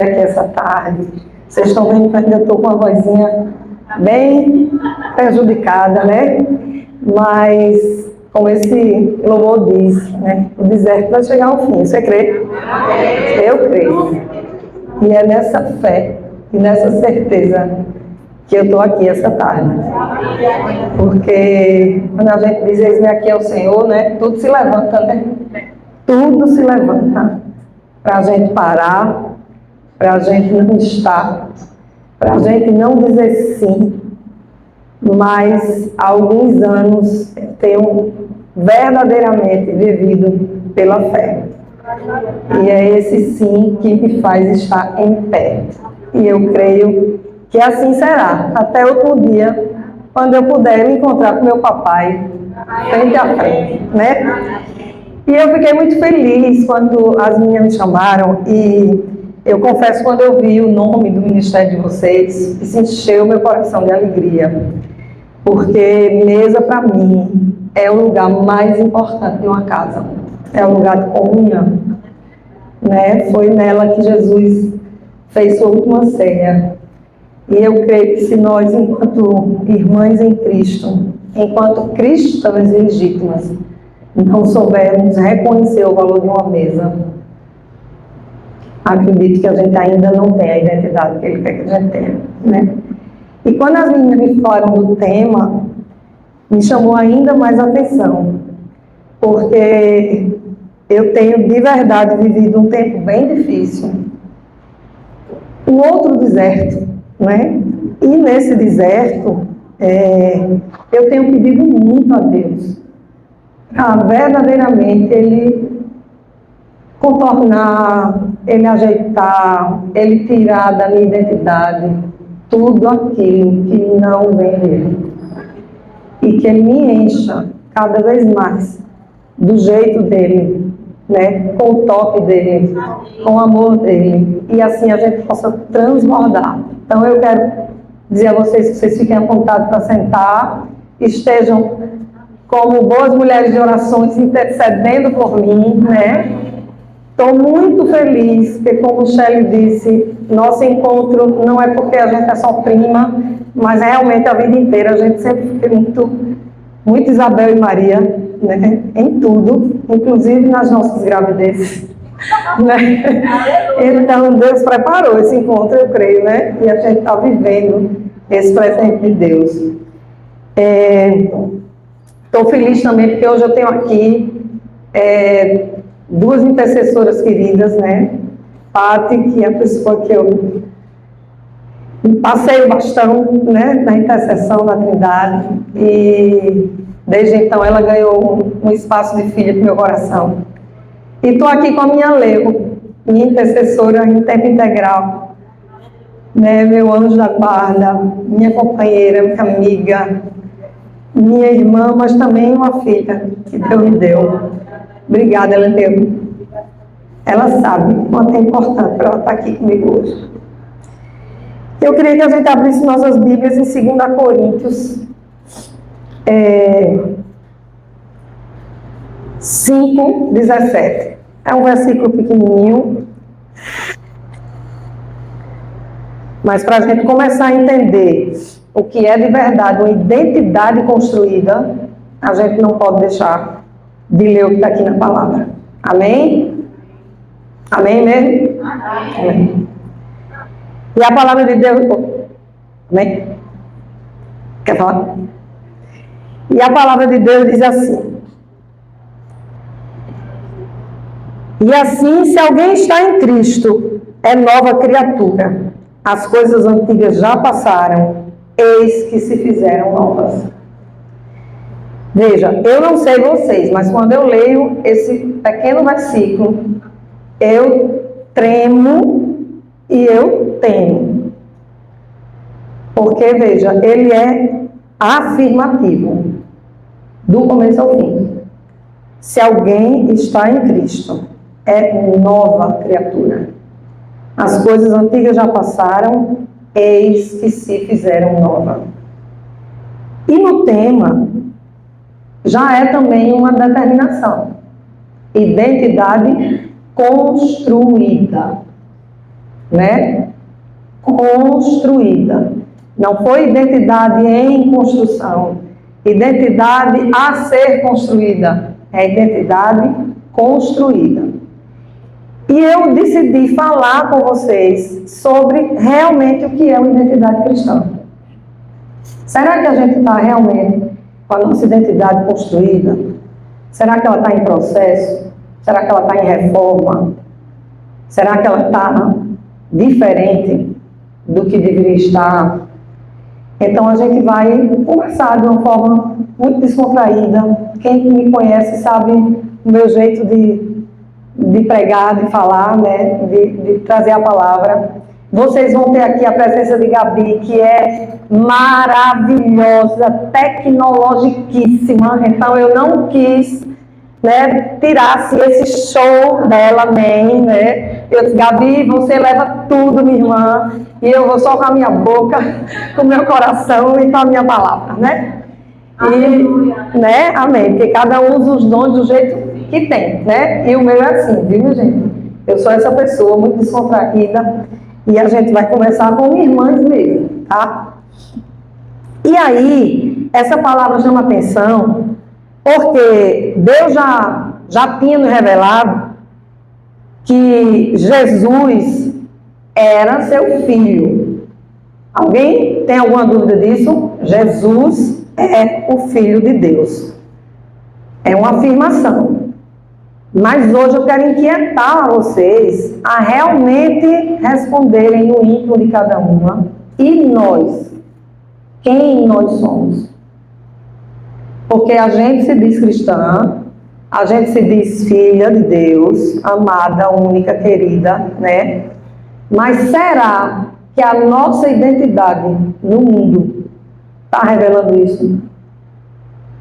aqui essa tarde. Vocês estão vendo que eu ainda estou com a vozinha bem prejudicada, né? Mas, como esse louvor diz, né? O deserto vai chegar ao fim. Você crê? Eu creio. E é nessa fé e nessa certeza que eu estou aqui essa tarde. Porque quando a gente diz, eis-me aqui ao Senhor, né? Tudo se levanta, né? Tudo se levanta para a gente parar, para a gente não estar, para a gente não dizer sim, mas há alguns anos tenho verdadeiramente vivido pela fé. E é esse sim que me faz estar em pé. E eu creio que assim será, até outro dia, quando eu puder me encontrar com meu papai, frente a frente, né? E eu fiquei muito feliz quando as meninas me chamaram e eu confesso, quando eu vi o nome do ministério de vocês, isso encheu meu coração de alegria, porque mesa para mim é o lugar mais importante de uma casa, é o lugar de comunhão, né? Foi nela que Jesus fez sua última ceia. E eu creio que se nós, enquanto irmãs em Cristo, enquanto cristãs legítimas, não soubermos reconhecer o valor de uma mesa, acredito que a gente ainda não tem a identidade que Ele quer que a gente tenha, né? E quando as meninas me falaram do tema, me chamou ainda mais a atenção, porque eu tenho de verdade vivido um tempo bem difícil, um outro deserto, né? E nesse deserto, eu tenho pedido muito a Deus, verdadeiramente Ele contornar, Ele ajeitar, Ele tirar da minha identidade tudo aquilo que não vem dele. E que Ele me encha cada vez mais do jeito dele, né? Com o toque dele, com o amor dele. E assim a gente possa transbordar. Então eu quero dizer a vocês que vocês fiquem à vontade para sentar, estejam como boas mulheres de orações intercedendo por mim, né? Estou muito feliz, porque como o Shelley disse, nosso encontro não é porque a gente é só prima, mas realmente a vida inteira a gente sempre fica muito Isabel e Maria, né? Em tudo, inclusive nas nossas gravidezes. Né? Então Deus preparou esse encontro, eu creio, né? E a gente está vivendo esse presente de Deus. Estou feliz também porque hoje eu tenho aqui duas intercessoras queridas, né? Pati, que é a pessoa que eu passei o bastão, né, na intercessão da Trindade, e desde então ela ganhou um espaço de filha no meu coração. E estou aqui com a minha Leo, minha intercessora em tempo integral, né, meu anjo da guarda, minha companheira, minha amiga, minha irmã, mas também uma filha que Deus me deu. Obrigada, ela sabe o quanto é importante para ela estar aqui comigo hoje. Eu queria que a gente abrisse nossas Bíblias em 2 Coríntios 5:17. É um versículo pequenininho, mas para a gente começar a entender o que é de verdade uma identidade construída, a gente não pode deixar de ler o que está aqui na palavra. Amém? Amém mesmo? Amém. E a palavra de Deus... Amém? Quer falar? E a palavra de Deus diz assim: e assim, se alguém está em Cristo, é nova criatura. As coisas antigas já passaram, eis que se fizeram novas. Veja, eu não sei vocês, mas quando eu leio esse pequeno versículo, eu tremo e eu temo. Porque, veja, ele é afirmativo, do começo ao fim. Se alguém está em Cristo, é nova criatura. As coisas antigas já passaram, eis que se fizeram nova. E no tema, já é também uma determinação. Identidade construída. né? Construída. Não foi identidade em construção. Identidade a ser construída. É identidade construída. E eu decidi falar com vocês sobre realmente o que é uma identidade cristã. Será que a gente está realmente com a nossa identidade construída? Será que ela está em processo? Será que ela está em reforma? Será que ela está diferente do que deveria estar? Então a gente vai conversar de uma forma muito descontraída. Quem me conhece sabe o meu jeito de pregar, de falar, né? de trazer a palavra. Vocês vão ter aqui a presença de Gabi, que é maravilhosa, tecnologiquíssima. Então eu não quis, né, tirasse esse show dela, amém, né? Eu disse, Gabi, você leva tudo, minha irmã, e eu vou só com a minha boca, com o meu coração e com a minha palavra, né? E, né, amém, porque cada um usa os dons do jeito que tem, né? E o meu é assim, viu, gente? Eu sou essa pessoa muito descontraída e a gente vai conversar com irmãs mesmo, tá? E aí, essa palavra chama atenção porque Deus já tinha nos revelado que Jesus era seu filho. Alguém tem alguma dúvida disso? Jesus é o Filho de Deus. É uma afirmação. Mas hoje eu quero inquietar vocês a realmente responderem no íntimo de cada uma. E nós? Quem nós somos? Porque a gente se diz cristã, a gente se diz filha de Deus, amada, única, querida, né? Mas será que a nossa identidade no mundo está revelando isso?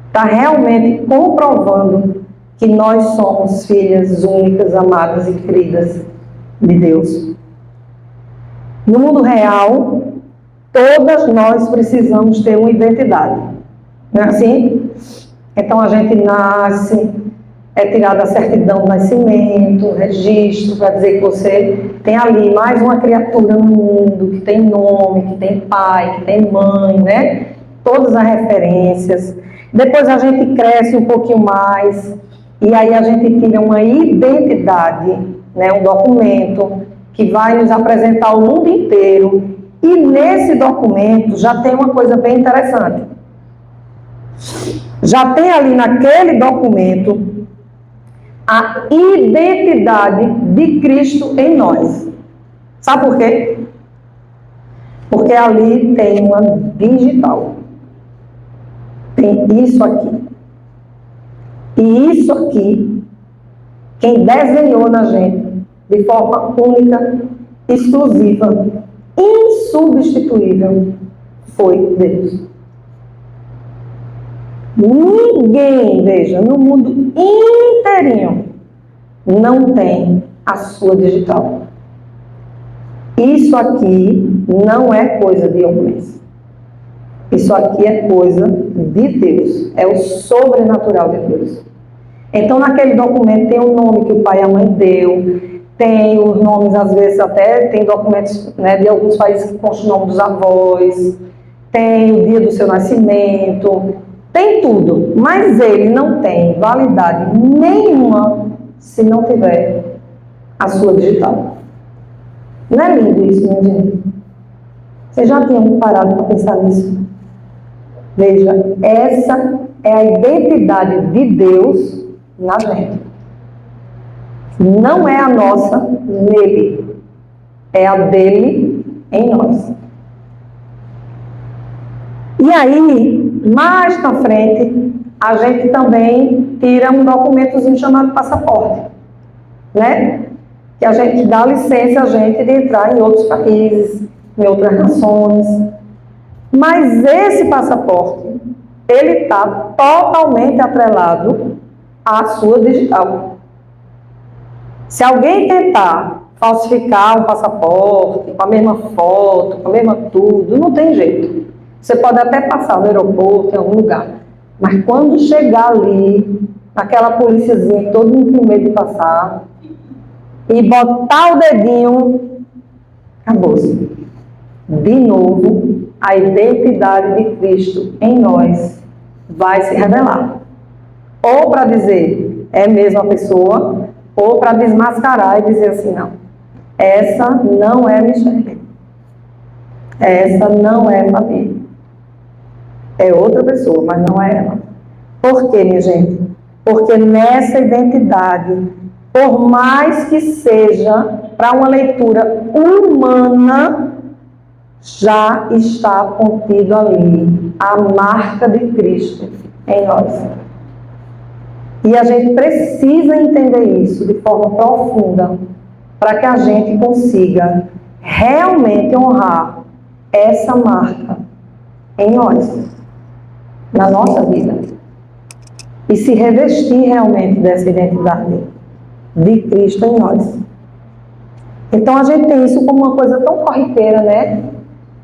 Está realmente comprovando que nós somos filhas únicas, amadas e queridas de Deus? No mundo real, todas nós precisamos ter uma identidade. Não é assim? Então a gente nasce, é tirada a certidão do nascimento, registro, para dizer que você tem ali mais uma criatura no mundo, que tem nome, que tem pai, que tem mãe, né? Todas as referências. Depois a gente cresce um pouquinho mais, e aí a gente tira uma identidade, né? Um documento que vai nos apresentar o mundo inteiro. E nesse documento já tem uma coisa bem interessante. Já tem ali naquele documento a identidade de Cristo em nós. Sabe por quê? Porque ali tem uma digital. Tem isso aqui. E isso aqui, quem desenhou na gente de forma única, exclusiva, insubstituível, foi Deus. Ninguém, veja, no mundo inteirinho não tem a sua digital. Isso aqui não é coisa de homens. Isso aqui é coisa de Deus. É o sobrenatural de Deus. Então, naquele documento tem o nome que o pai e a mãe deu, tem os nomes, às vezes até tem documentos, né, de alguns países que constam o nome dos avós, tem o dia do seu nascimento, tem tudo, mas ele não tem validade nenhuma se não tiver a sua digital. Não é lindo isso, minha gente? Vocês já tinham parado para pensar nisso? Veja, essa é a identidade de Deus na gente. Não é a nossa nele, é a dele em nós. E aí, mais na frente, a gente também tira um documentozinho chamado passaporte, né? Que a gente dá licença a gente de entrar em outros países, em outras nações. Mas esse passaporte, ele está totalmente atrelado à sua digital. Se alguém tentar falsificar um passaporte com a mesma foto, com a mesma tudo, não tem jeito. Você pode até passar no aeroporto, em algum lugar, mas quando chegar ali, naquela policiazinha que todo mundo tem medo de passar, e botar o dedinho, Acabou-se. De novo, a identidade de Cristo em nós vai se revelar. Ou para dizer, é a mesma pessoa, ou para desmascarar e dizer assim, não, essa não é Michele. Essa não é Fabi. É outra pessoa, mas não é ela. Por quê, minha gente? Porque nessa identidade, por mais que seja para uma leitura humana, já está contido ali a marca de Cristo em nós. E a gente precisa entender isso de forma profunda para que a gente consiga realmente honrar essa marca em nós, na nossa vida. E se revestir realmente dessa identidade de Cristo em nós. Então a gente tem isso como uma coisa tão corriqueira, né?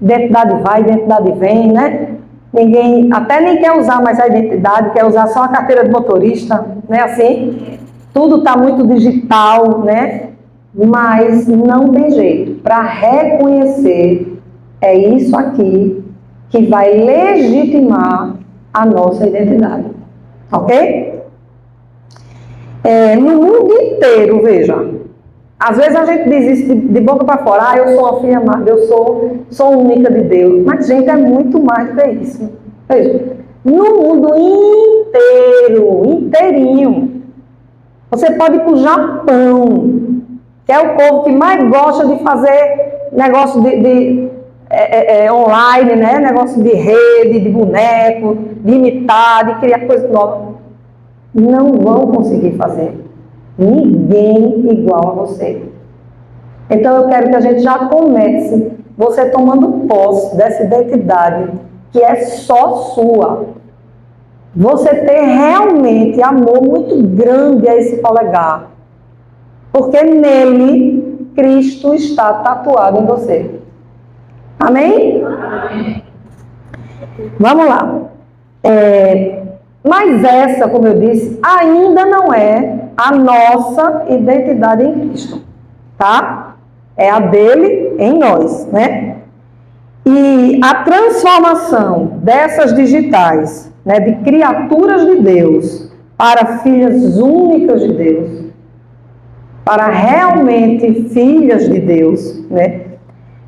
Identidade vai, identidade vem, né? Ninguém, até nem quer usar mais a identidade, quer usar só a carteira de motorista, né? Assim, tudo está muito digital, né? Mas não tem jeito. Para reconhecer, é isso aqui que vai legitimar a nossa identidade. Ok? No mundo inteiro, veja. Às vezes a gente diz isso de boca para fora. Ah, eu sou uma filha amada, eu sou única de Deus. Mas, gente, é muito mais do que isso. Veja, no mundo inteiro, inteirinho. Você pode ir para o Japão, que é o povo que mais gosta de fazer negócio de online, né? Negócio de rede, de boneco, de imitar, de criar coisa nova. Não vão conseguir fazer. Ninguém igual a você. Então eu quero que a gente já comece você tomando posse dessa identidade que é só sua. Você ter realmente amor muito grande a esse polegar. Porque nele Cristo está tatuado em você. Amém? Amém. Vamos lá. Mas essa, como eu disse, ainda não é a nossa identidade em Cristo, tá? É a dele em nós, né? E a transformação dessas digitais, né, de criaturas de Deus para filhas únicas de Deus, para realmente filhas de Deus, né?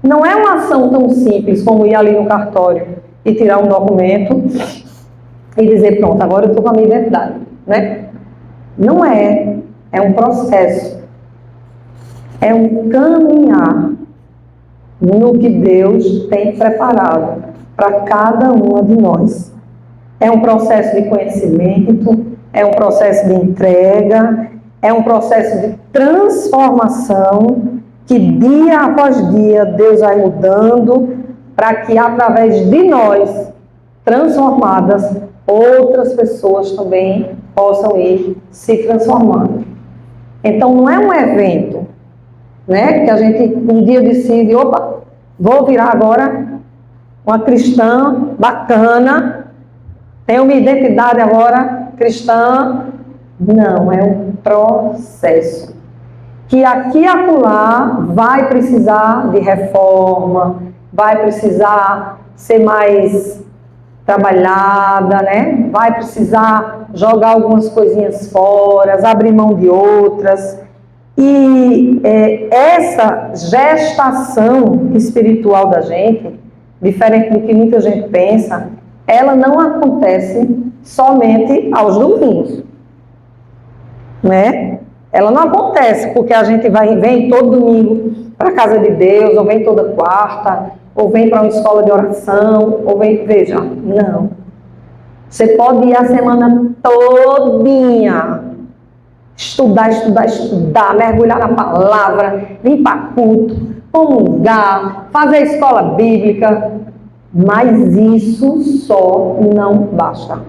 Não é uma ação tão simples como ir ali no cartório e tirar um documento e dizer, pronto, agora eu estou com a minha identidade, né? Não é. É um processo. É um caminhar no que Deus tem preparado para cada uma de nós. É um processo de conhecimento, é um processo de entrega, é um processo de transformação que dia após dia Deus vai mudando para que através de nós, transformadas, outras pessoas também possam ir se transformando. Então não é um evento, né, que a gente um dia decide, opa, vou virar agora uma cristã bacana, tenho minha identidade agora cristã. Não, é um processo que aqui e acolá vai precisar de reforma, vai precisar ser mais trabalhada, né? Vai precisar jogar algumas coisinhas fora, abrir mão de outras. E essa gestação espiritual da gente, diferente do que muita gente pensa, ela não acontece somente aos domingos, né? Ela não acontece porque a gente vem todo domingo para a casa de Deus, ou vem toda quarta, ou vem para uma escola de oração, ou vem, veja, não. Você pode ir a semana todinha, estudar, mergulhar na palavra, vir para culto, comungar, fazer escola bíblica, mas isso só não basta.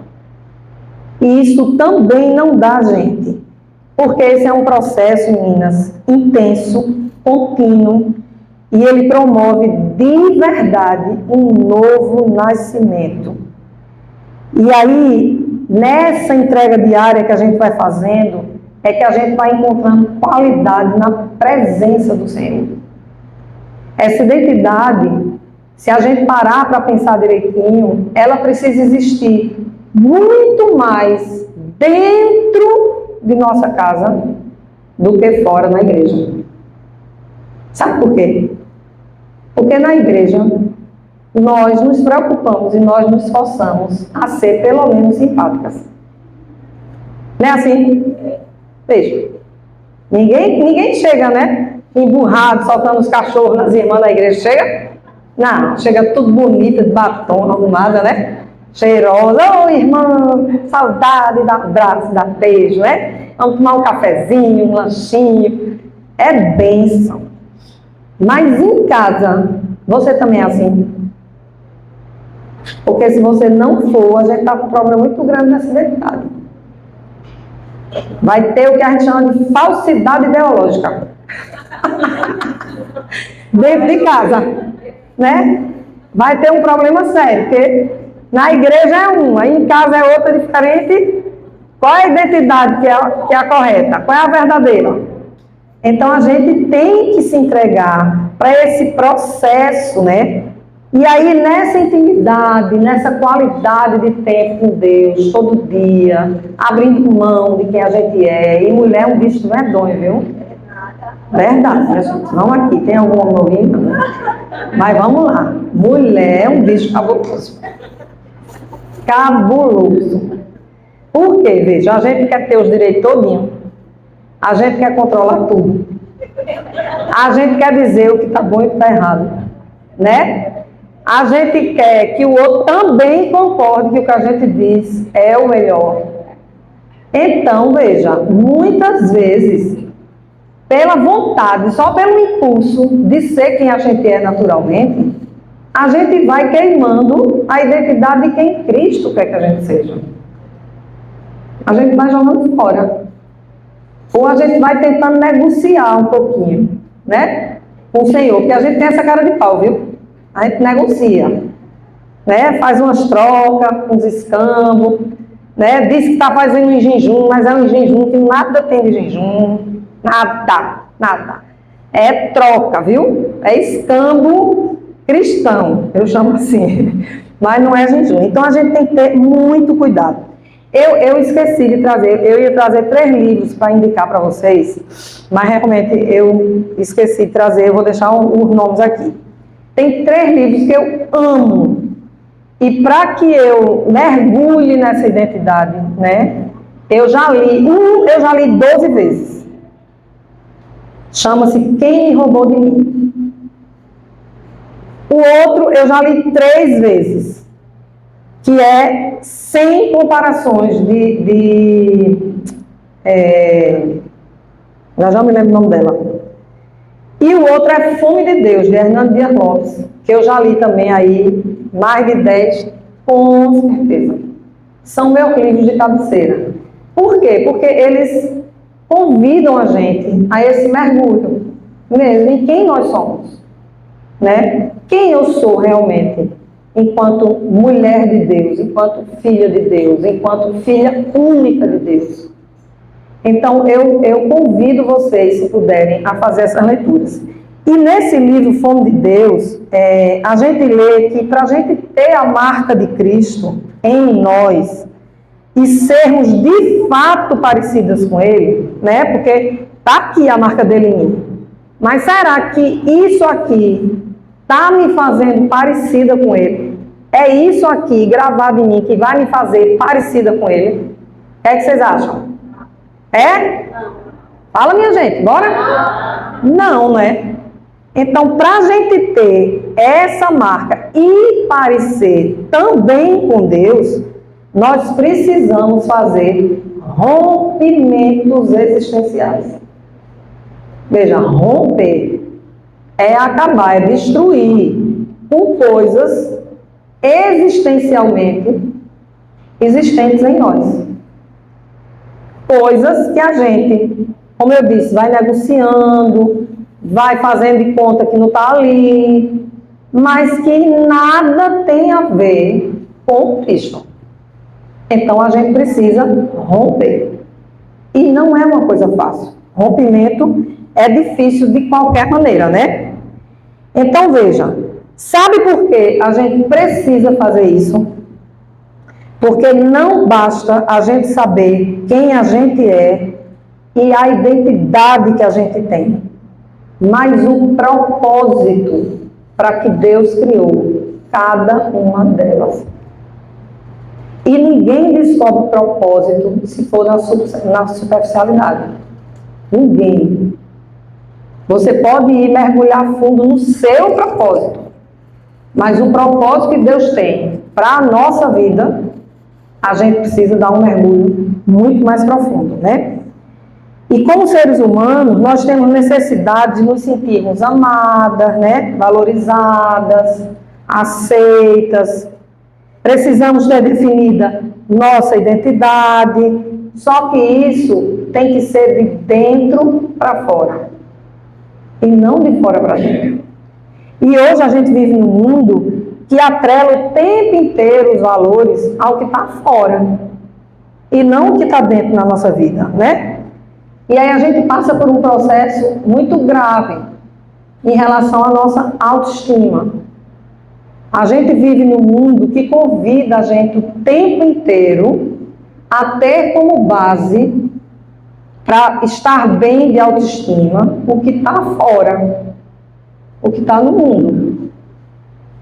E isso também não dá, gente, porque esse é um processo, meninas, intenso, contínuo, e ele promove de verdade um novo nascimento. E aí, nessa entrega diária que a gente vai fazendo, é que a gente vai encontrando qualidade na presença do Senhor. Essa identidade, se a gente parar para pensar direitinho, ela precisa existir muito mais dentro de nossa casa do que fora na igreja. Sabe por quê? Porque na igreja nós nos preocupamos e nós nos esforçamos a ser pelo menos simpáticas. Não é assim? Veja, ninguém chega, né? Emburrado, soltando os cachorros nas irmãs da igreja. Chega? Não, chega tudo bonita, de batom, arrumada, né? Cheirosa. Ô, irmã, saudade, dá abraço, dá beijo, né? Vamos tomar um cafezinho, um lanchinho. É bênção. Mas em casa, você também é assim? Porque se você não for, a gente está com um problema muito grande nessa identidade. Vai ter o que a gente chama de falsidade ideológica. Dentro de casa, né? Vai ter um problema sério, porque na igreja é uma, em casa é outra diferente. Qual é a identidade que é a correta? Qual é a verdadeira? Então a gente tem que se entregar para esse processo, né? E aí nessa intimidade, nessa qualidade de tempo com Deus, todo dia, abrindo mão de quem a gente é. E mulher é um bicho medonho, viu? Verdade, né, gente? Vamos aqui, tem algum homem ouvindo? Mas vamos lá. Mulher é um bicho cabuloso. Cabuloso. Por quê? Veja, a gente quer ter os direitos todinhos. A gente quer controlar tudo. A gente quer dizer o que está bom e o que está errado. Né? A gente quer que o outro também concorde que o que a gente diz é o melhor. Então, veja, muitas vezes, pela vontade, só pelo impulso de ser quem a gente é naturalmente, a gente vai queimando a identidade de quem Cristo quer que a gente seja. A gente vai jogando fora. Ou a gente vai tentando negociar um pouquinho, né? Com o Senhor, porque a gente tem essa cara de pau, viu? A gente negocia, né? Faz umas trocas, uns escambos, né? Diz que está fazendo um jejum, mas é um jejum que nada tem de jejum, nada. É troca, viu? É escambo cristão, eu chamo assim, mas não é jejum. Então a gente tem que ter muito cuidado. Eu esqueci de trazer, eu ia trazer 3 livros para indicar para vocês, mas realmente eu esqueci de trazer, eu vou deixar os nomes aqui. Tem 3 livros que eu amo, e para que eu mergulhe nessa identidade, né, eu já li 12 vezes. Chama-se Quem Me Roubou de Mim. O outro eu já li 3 vezes, que é Sem Comparações, já me lembro o nome dela. E o outro é Fome de Deus, de Hernando Dias Lopes, que eu já li também aí, mais de 10, com certeza. São meus livros de cabeceira. Por quê? Porque eles convidam a gente a esse mergulho, mesmo em quem nós somos, né? Quem eu sou realmente, enquanto mulher de Deus, enquanto filha de Deus, enquanto filha única de Deus. Então, eu convido vocês, se puderem, a fazer essas leituras. E nesse livro, Fome de Deus, a gente lê que para a gente ter a marca de Cristo em nós e sermos de fato parecidas com Ele, né? Porque está aqui a marca dele em mim. Mas será que isso aqui está me fazendo parecida com Ele? É isso aqui gravado em mim que vai me fazer parecida com Ele? O que vocês acham? É? Fala, minha gente, bora? Não, né? Então, para a gente ter essa marca e parecer também com Deus, nós precisamos fazer rompimentos existenciais. Veja, romper é acabar, é destruir com coisas existencialmente existentes em nós. Coisas que a gente, como eu disse, vai negociando, vai fazendo de conta que não está ali, mas que nada tem a ver com Cristo. Então a gente precisa romper. E não é uma coisa fácil. Rompimento é difícil de qualquer maneira, né? Então, veja, sabe por que a gente precisa fazer isso? Porque não basta a gente saber quem a gente é e a identidade que a gente tem, mas o propósito para que Deus criou cada uma delas. E ninguém descobre o propósito se for na superficialidade. Ninguém. Você pode ir mergulhar fundo no seu propósito, mas o propósito que Deus tem para a nossa vida, a gente precisa dar um mergulho muito mais profundo, né? E como seres humanos, nós temos necessidade de nos sentirmos amadas, né? Valorizadas, aceitas. Precisamos ter definida nossa identidade, só que isso tem que ser de dentro para fora, e não de fora para dentro. E hoje a gente vive num mundo que atrela o tempo inteiro os valores ao que está fora, e não o que está dentro na nossa vida, né? E aí a gente passa por um processo muito grave em relação à nossa autoestima. A gente vive num mundo que convida a gente o tempo inteiro a ter como base, para estar bem de autoestima, o que está fora, o que está no mundo,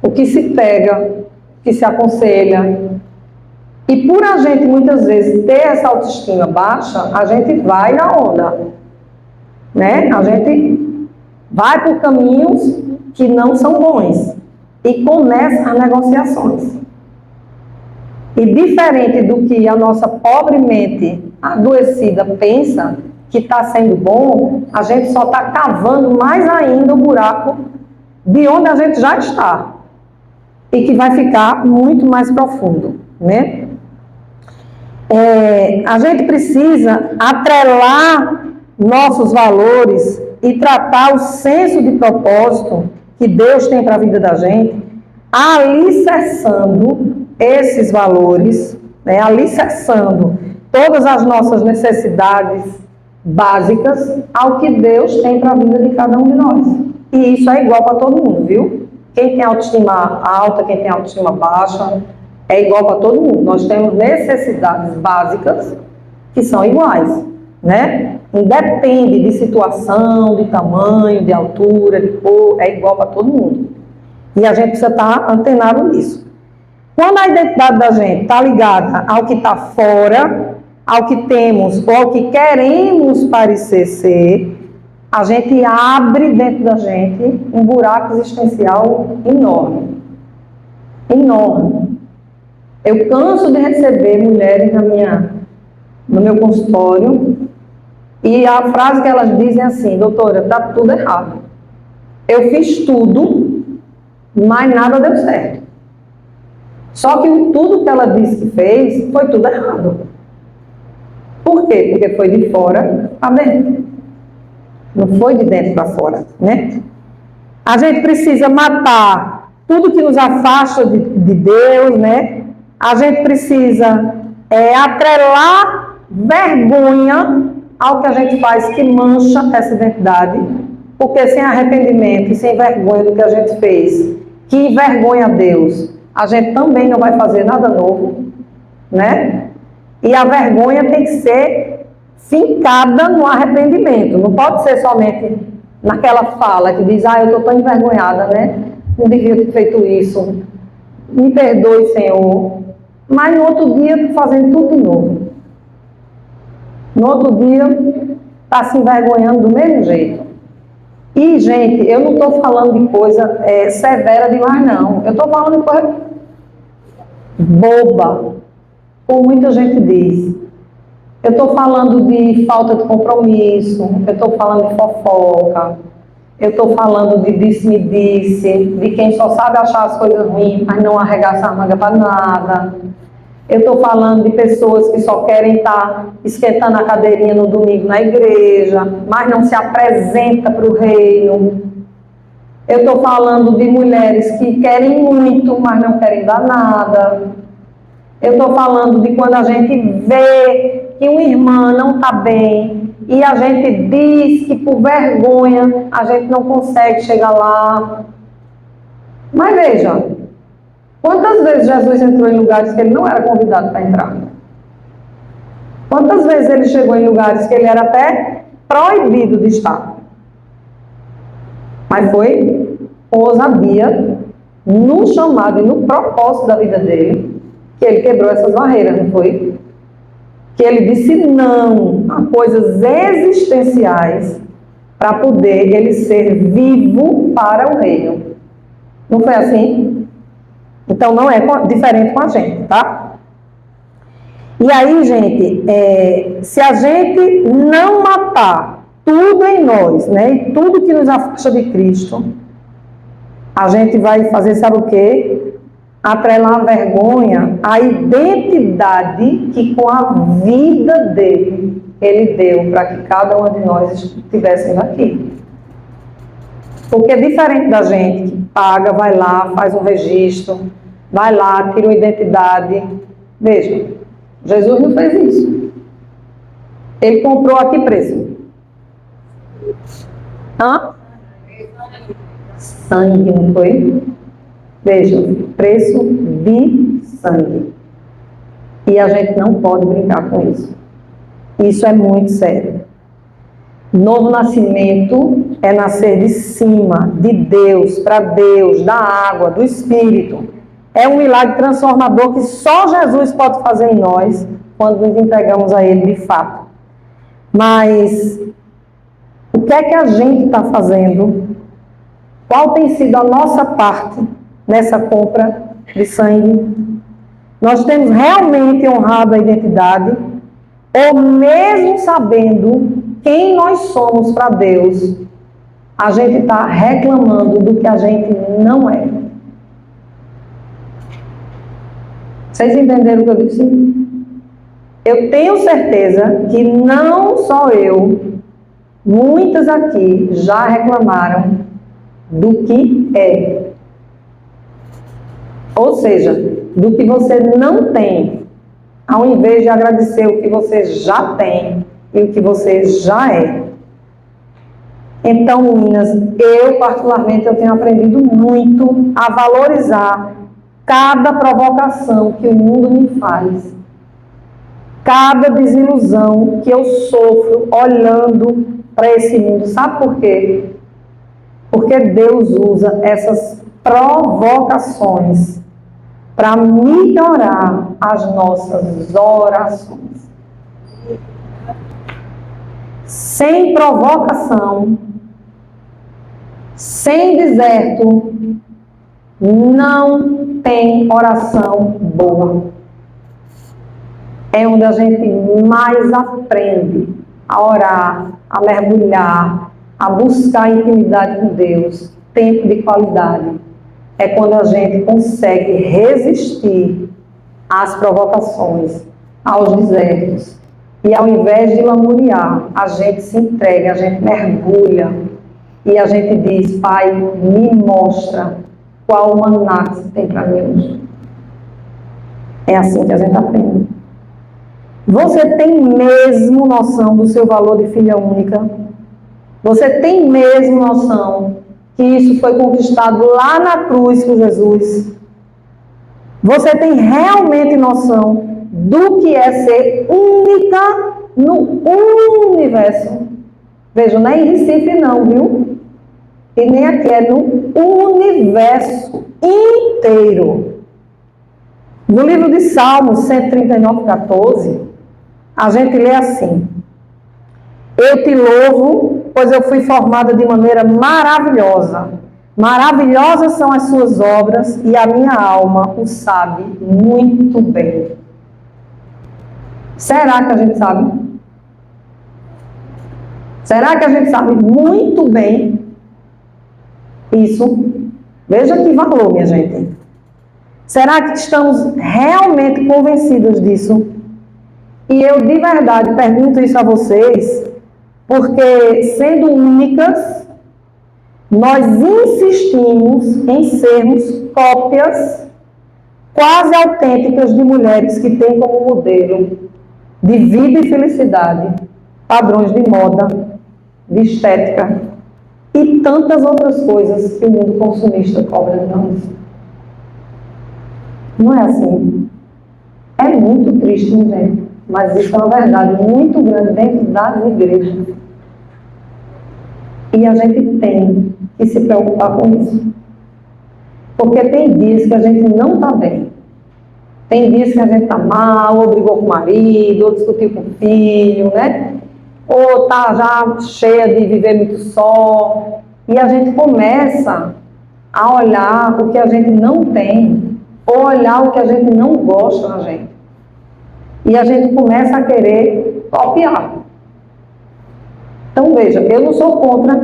o que se pega, o que se aconselha. E por a gente muitas vezes ter essa autoestima baixa, a gente vai na onda, né? A gente vai por caminhos que não são bons e começa as negociações. E diferente do que a nossa pobre mente adoecida pensa que está sendo bom, a gente só está cavando mais ainda o buraco de onde a gente já está e que vai ficar muito mais profundo, né? A gente precisa atrelar nossos valores e tratar o senso de propósito que Deus tem para a vida da gente, alicerçando esses valores, né, alicerçando todas as nossas necessidades básicas ao que Deus tem para a vida de cada um de nós. E isso é igual para todo mundo, viu? Quem tem autoestima alta, quem tem autoestima baixa, é igual para todo mundo. Nós temos necessidades básicas que são iguais, né? Independe de situação, de tamanho, de altura, de cor, é igual para todo mundo. E a gente precisa estar antenado nisso. Quando a identidade da gente está ligada ao que está fora, ao que temos ou ao que queremos parecer ser, a gente abre dentro da gente um buraco existencial enorme. Enorme. Eu canso de receber mulheres no meu consultório e a frase que elas dizem é assim: doutora, está tudo errado. Eu fiz tudo, mas nada deu certo. Só que tudo que ela disse que fez foi tudo errado. Por quê? Porque foi de fora para dentro. Não foi de dentro para fora, né? A gente precisa matar tudo que nos afasta de Deus, né? A gente precisa atrelar vergonha ao que a gente faz que mancha essa identidade, porque sem arrependimento e sem vergonha do que a gente fez, que envergonha a Deus, a gente também não vai fazer nada novo, né? E a vergonha tem que ser fincada no arrependimento, não pode ser somente naquela fala que diz: eu estou tão envergonhada, né? Não devia ter feito isso, me perdoe, Senhor. Mas no outro dia estou fazendo tudo de novo. No outro dia está se envergonhando do mesmo jeito. E, gente, eu não estou falando de coisa severa demais, não. Eu estou falando de coisa boba, como muita gente diz. Eu estou falando de falta de compromisso, eu estou falando de fofoca, eu estou falando de disse-me-disse, de quem só sabe achar as coisas ruins, mas não arregaça a manga para nada. Eu estou falando de pessoas que só querem estar esquentando a cadeirinha no domingo na igreja, mas não se apresenta para o reino. Eu estou falando de mulheres que querem muito, mas não querem dar nada. Eu estou falando de quando a gente vê que uma irmã não está bem e a gente diz que por vergonha a gente não consegue chegar lá. Mas veja, quantas vezes Jesus entrou em lugares que ele não era convidado para entrar? Quantas vezes ele chegou em lugares que ele era até proibido de estar? Mas foi com ousadia, no chamado e no propósito da vida dele, que ele quebrou essas barreiras, não foi? Que ele disse não a coisas existenciais para poder ele ser vivo para o reino. Não foi assim? Então não é diferente com a gente, tá? E aí, gente, se a gente não matar tudo em nós, né, e tudo que nos afasta de Cristo, a gente vai fazer, sabe o quê? Atrelar a vergonha à identidade que com a vida dele, ele deu para que cada uma de nós estivéssemos aqui. Porque é diferente da gente que paga, vai lá, faz um registro, vai lá, tira uma identidade. Veja, Jesus não fez isso. Ele comprou a que preço? Sangue, não foi? Veja, preço de sangue. E a gente não pode brincar com isso. Isso é muito sério. Novo nascimento é nascer de cima, de Deus, para Deus, da água, do Espírito. É um milagre transformador que só Jesus pode fazer em nós quando nos entregamos a Ele de fato. Mas o que é que a gente está fazendo? Qual tem sido a nossa parte nessa compra de sangue? Nós temos realmente honrado a identidade? Ou mesmo sabendo quem nós somos para Deus, a gente está reclamando do que a gente não é? Vocês entenderam o que eu disse? Eu tenho certeza que não só eu, muitas aqui já reclamaram do que é. Ou seja, do que você não tem, ao invés de agradecer o que você já tem e o que você já é. Então, meninas, eu particularmente eu tenho aprendido muito a valorizar cada provocação que o mundo me faz, cada desilusão que eu sofro olhando para esse mundo. Sabe por quê? Porque Deus usa essas provocações para melhorar as nossas orações. Sem provocação, sem deserto, não tem oração boa. É onde a gente mais aprende a orar, a mergulhar, a buscar intimidade com Deus, tempo de qualidade. É quando a gente consegue resistir às provocações, aos desertos. E ao invés de lamuriar, a gente se entrega, a gente mergulha. E a gente diz: Pai, me mostra qual maná que você tem para mim hoje. É assim que a gente aprende. Você tem mesmo noção do seu valor de filha única? Você tem mesmo noção que isso foi conquistado lá na cruz por Jesus? Você tem realmente noção do que é ser única no universo? Veja, não é em Recife não, viu? E nem aqui, é no universo inteiro. No livro de Salmos 139, 14, a gente lê assim: Eu te louvo, pois eu fui formada de maneira maravilhosa. Maravilhosas são as suas obras e a minha alma o sabe muito bem. Será que a gente sabe? Será que a gente sabe muito bem isso? Veja que valor, minha gente. Será que estamos realmente convencidos disso? E eu de verdade pergunto isso a vocês, porque sendo únicas, nós insistimos em sermos cópias quase autênticas de mulheres que têm como modelo de vida e felicidade padrões de moda, de estética e tantas outras coisas que o mundo consumista cobra de nós. Não é assim? É muito triste, gente, mas isso é uma verdade muito grande dentro das igrejas. E a gente tem que se preocupar com isso. Porque tem dias que a gente não está bem. Tem dias que a gente está mal, ou brigou com o marido, ou discutiu com o filho, né? Ou está já cheia de viver muito só. E a gente começa a olhar o que a gente não tem, ou olhar o que a gente não gosta na gente. E a gente começa a querer copiar. Então, veja, eu não sou contra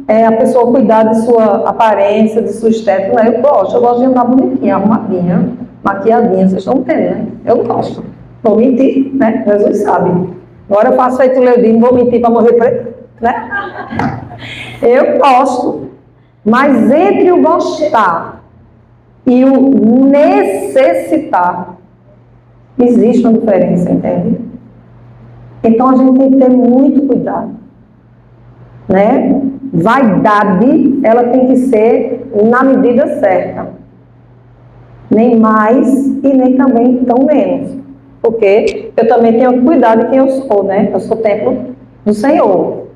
a pessoa cuidar de sua aparência, de sua estética. Não, eu gosto de andar bonitinha, arrumadinha, maquiadinha, vocês estão vendo, né? Eu gosto. Vou mentir, né? Jesus sabe. Agora eu faço feito Leodinho, vou mentir para morrer preto, né? Eu gosto. Mas entre o gostar e o necessitar, existe uma diferença, entende? Então a gente tem que ter muito cuidado, né? Vaidade, ela tem que ser na medida certa, nem mais e nem também tão menos, porque eu também tenho que cuidar de quem eu sou, né? Eu sou templo do Senhor,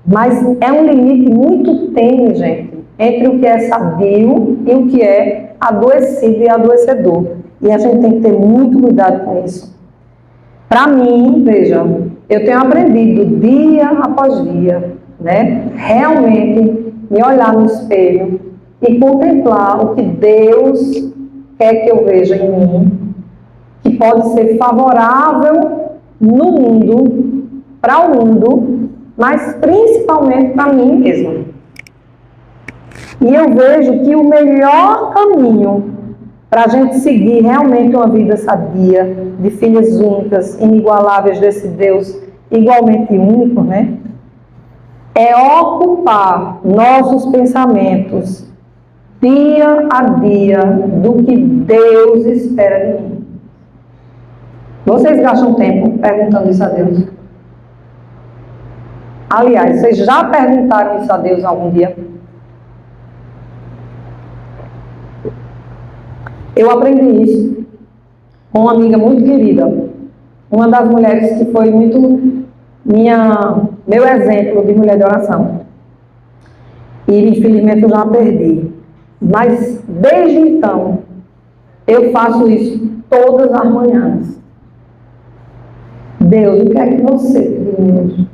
mas é um limite muito tênue, gente, entre o que é sadio e o que é adoecido e adoecedor. E a gente tem que ter muito cuidado com isso. Para mim, vejam, eu tenho aprendido dia após dia, né? Realmente me olhar no espelho e contemplar o que Deus quer que eu veja em mim, que pode ser favorável no mundo, para o mundo, mas principalmente para mim mesmo. E eu vejo que o melhor caminho para a gente seguir realmente uma vida sadia, de filhas únicas, inigualáveis desse Deus igualmente único, né? É ocupar nossos pensamentos dia a dia do que Deus espera de mim. Vocês gastam tempo perguntando isso a Deus? Aliás, vocês já perguntaram isso a Deus algum dia? Eu aprendi isso com uma amiga muito querida, uma das mulheres que foi muito meu exemplo de mulher de oração. E infelizmente eu já a perdi. Mas desde então, eu faço isso todas as manhãs. Deus, o que é que você pediu hoje?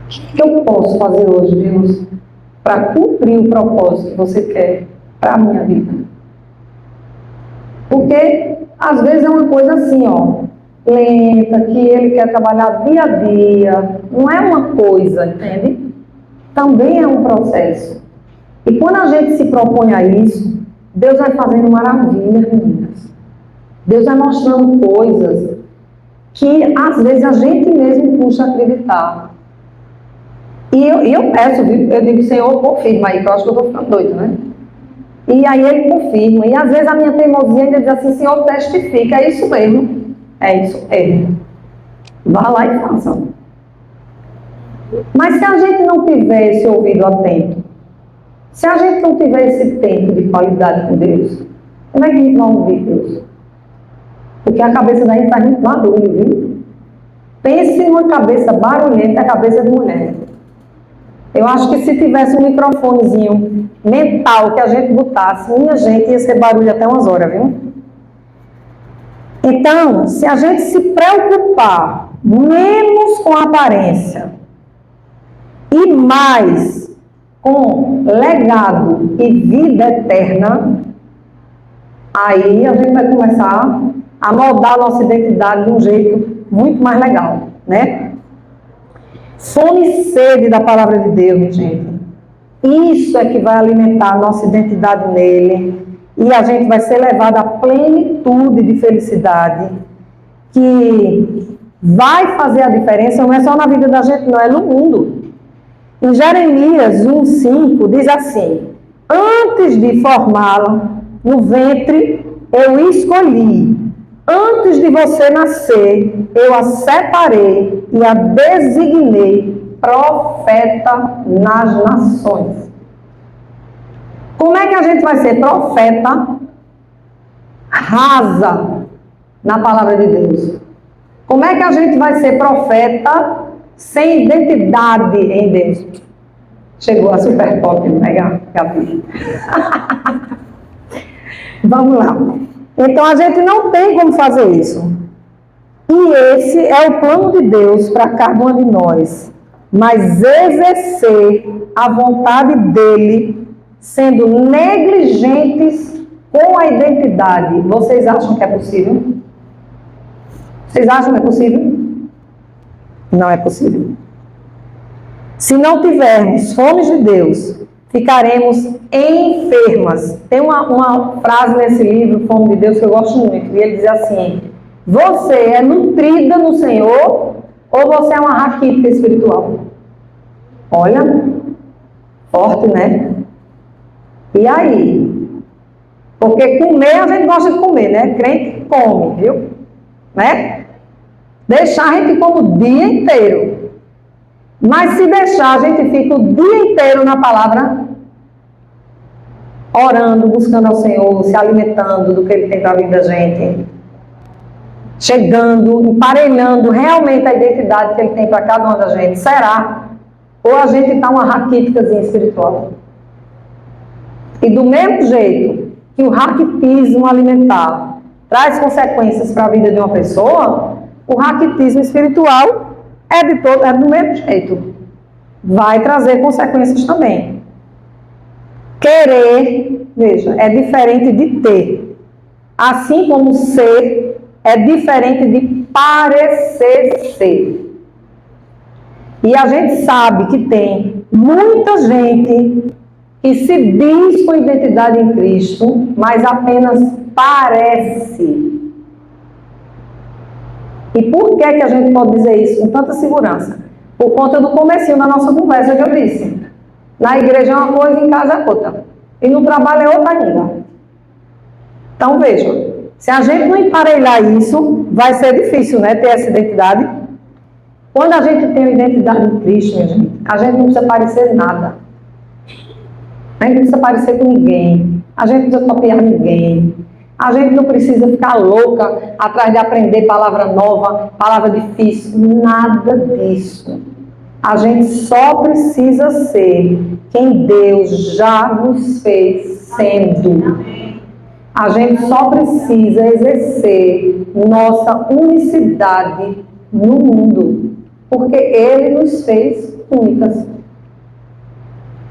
O que eu posso fazer hoje, Deus, para cumprir o propósito que você quer para a minha vida? Porque às vezes é uma coisa assim, ó, lenta, que ele quer trabalhar dia a dia. Não é uma coisa, entende? Também é um processo. E quando a gente se propõe a isso, Deus vai fazendo maravilhas, meninas. Deus vai mostrando coisas que às vezes a gente mesmo puxa a acreditar. E eu peço, viu? Eu digo, Senhor, confirma aí, que eu acho que eu estou ficando doida, né? E aí ele confirma. E às vezes a minha teimosia ainda diz assim, Senhor, testifica, é isso mesmo. É isso mesmo. Vá lá e faça. Mas se a gente não tiver esse ouvido atento, se a gente não tiver esse tempo de qualidade com Deus, como é que a gente vai ouvir Deus? Porque a cabeça da gente faz muito barulho, viu? Pense numa cabeça barulhenta, a cabeça de mulher. Eu acho que se tivesse um microfonezinho mental que a gente botasse, minha gente, ia ser barulho até umas horas, viu? Então, se a gente se preocupar menos com a aparência e mais com legado e vida eterna, aí a gente vai começar a moldar a nossa identidade de um jeito muito mais legal, né? Fome e sede da palavra de Deus, minha gente. Isso é que vai alimentar a nossa identidade nele. E a gente vai ser levado à plenitude de felicidade, que vai fazer a diferença, não é só na vida da gente, não, é no mundo. Em Jeremias 1,5 diz assim: antes de formá-la no ventre, eu escolhi. Antes de você nascer, eu a separei e a designei profeta nas nações. Como é que a gente vai ser profeta rasa na palavra de Deus? Como é que a gente vai ser profeta sem identidade em Deus? Chegou a super pop, né, Gabi? Vamos lá. Então a gente não tem como fazer isso. E esse é o plano de Deus para cada um de nós. Mas exercer a vontade dele, sendo negligentes com a identidade, vocês acham que é possível? Vocês acham que é possível? Não é possível. Se não tivermos fome de Deus, ficaremos enfermas. Tem uma frase nesse livro, Fome de Deus, que eu gosto muito. E ele diz assim: você é nutrida no Senhor ou você é uma raquítica espiritual? Olha, forte, né? E aí? Porque comer, a gente gosta de comer, né? Crente come, viu? Né? Deixar, a gente come o dia inteiro. Mas se deixar, a gente fica o dia inteiro na palavra, orando, buscando ao Senhor, se alimentando do que Ele tem para a vida da gente, chegando, emparelhando realmente a identidade que Ele tem para cada uma da gente. Será? Ou a gente está uma raquíticazinha espiritual? E do mesmo jeito que o raquitismo alimentar traz consequências para a vida de uma pessoa, o raquitismo espiritual é do mesmo jeito. Vai trazer consequências também. Querer, veja, é diferente de ter. Assim como ser é diferente de parecer ser. E a gente sabe que tem muita gente que se diz com identidade em Cristo, mas apenas parece. E por que a gente pode dizer isso com tanta segurança? Por conta do comecinho da nossa conversa que eu disse. Na igreja é uma coisa, em casa é outra. E no trabalho é outra ainda. Então veja, se a gente não emparelhar isso, vai ser difícil, né, ter essa identidade. Quando a gente tem uma identidade em Cristo, minha gente, a gente não precisa parecer nada. A gente não precisa parecer com ninguém. A gente não precisa copiar ninguém. A gente não precisa ficar louca atrás de aprender palavra nova, palavra difícil. Nada disso. A gente só precisa ser quem Deus já nos fez sendo. A gente só precisa exercer nossa unicidade no mundo, porque Ele nos fez únicas.